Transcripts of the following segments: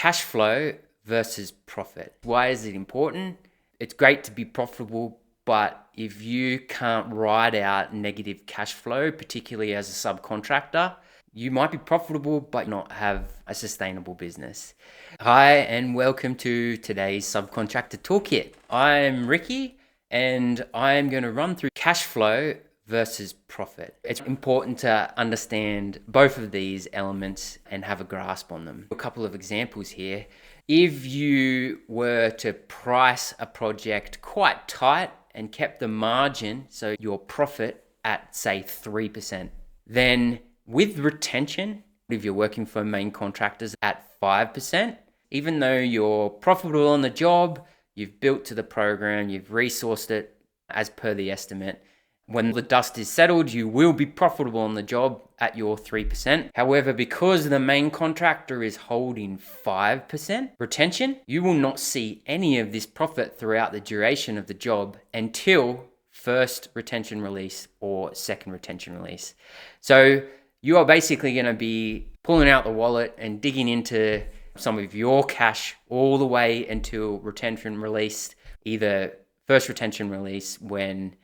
cash flow versus profit. Why is it important? It's great to be profitable, but if you can't ride out negative cash flow, particularly as a subcontractor, you might be profitable but not have a sustainable business. Hi, and welcome to today's Subcontractor Toolkit. I'm Ricky, and I'm going to run through cash flow versus profit. It's important to understand both of these elements and have a grasp on them. A couple of examples here. If you were to price a project quite tight and kept the margin, so your profit at say 3%, then with retention, if you're working for main contractors at 5%, even though you're profitable on the job, you've built to the program, you've resourced it as per the estimate, when the dust is settled, you will be profitable on the job at your 3%. However, because the main contractor is holding 5% retention, you will not see any of this profit throughout the duration of the job until first retention release or second retention release. So you are basically going to be pulling out the wallet and digging into some of your cash all the way until retention release, either first retention release when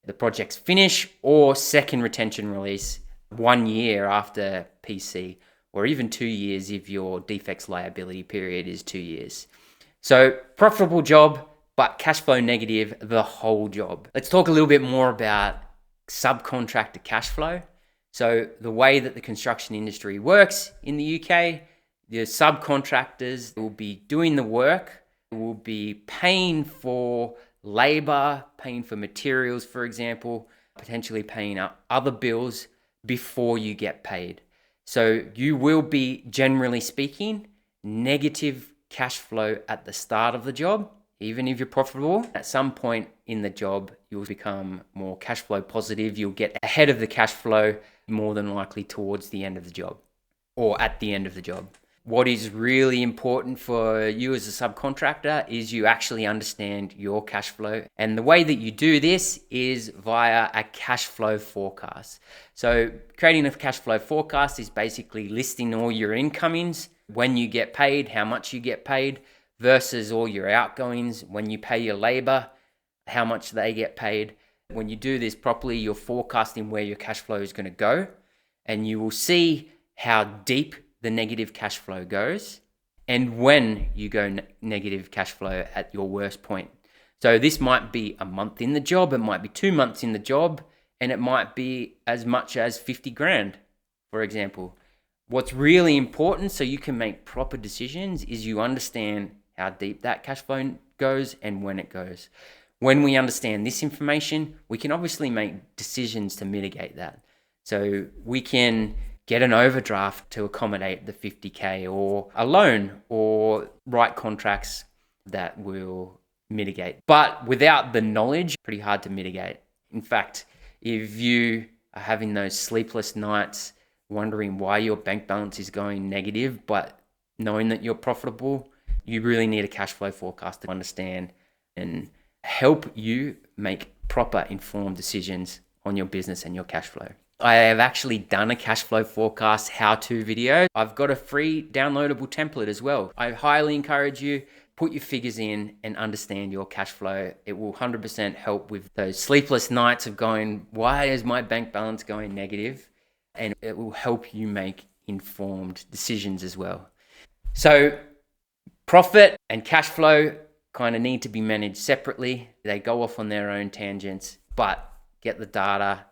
the project's finished or second retention release 1 year after PC, or even 2 years if your defects liability period is 2 years. So profitable job, but cash flow negative the whole job. Let's talk a little bit more about subcontractor cash flow. So the way that the construction industry works in the UK, the subcontractors will be doing the work, will be paying for labor, paying for materials, for example, potentially paying other bills before you get paid. So you will be, generally speaking, negative cash flow at the start of the job. Even if you're profitable, at some point in the job, you'll become more cash flow positive. You'll get ahead of the cash flow more than likely towards the end of the job or at the end of the job. What is really important for you as a subcontractor is you actually understand your cash flow. And the way that you do this is via a cash flow forecast. So creating a cash flow forecast is basically listing all your incomings, when you get paid, how much you get paid, versus all your outgoings, when you pay your labor, how much they get paid. When you do this properly, you're forecasting where your cash flow is going to go, and you will see how deep the negative cash flow goes and when you go negative cash flow at your worst point. So this might be a month in the job, it might be 2 months in the job, and it might be as much as 50 grand, for example. What's really important so you can make proper decisions is you understand how deep that cash flow goes and when it goes. When we understand this information, we can obviously make decisions to mitigate that. So we can get an overdraft to accommodate the 50K, or a loan, or write contracts that will mitigate. But without the knowledge, pretty hard to mitigate. In fact, if you are having those sleepless nights, wondering why your bank balance is going negative, but knowing that you're profitable, you really need a cash flow forecast to understand and help you make proper informed decisions on your business and your cash flow. I have actually done a cash flow forecast how-to video. I've got a free downloadable template as well. I highly encourage you, put your figures in and understand your cash flow. It will 100% help with those sleepless nights of going, why is my bank balance going negative? And it will help you make informed decisions as well. So profit and cash flow kind of need to be managed separately. They go off on their own tangents, but get the data,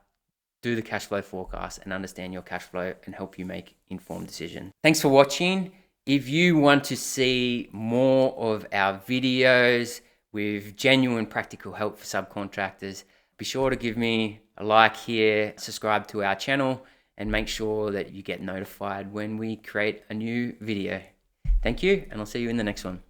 do the cash flow forecast and understand your cash flow and help you make informed decisions. Thanks for watching. If you want to see more of our videos with genuine practical help for subcontractors, be sure to give me a like here, subscribe to our channel, and make sure that you get notified when we create a new video. Thank you, and I'll see you in the next one.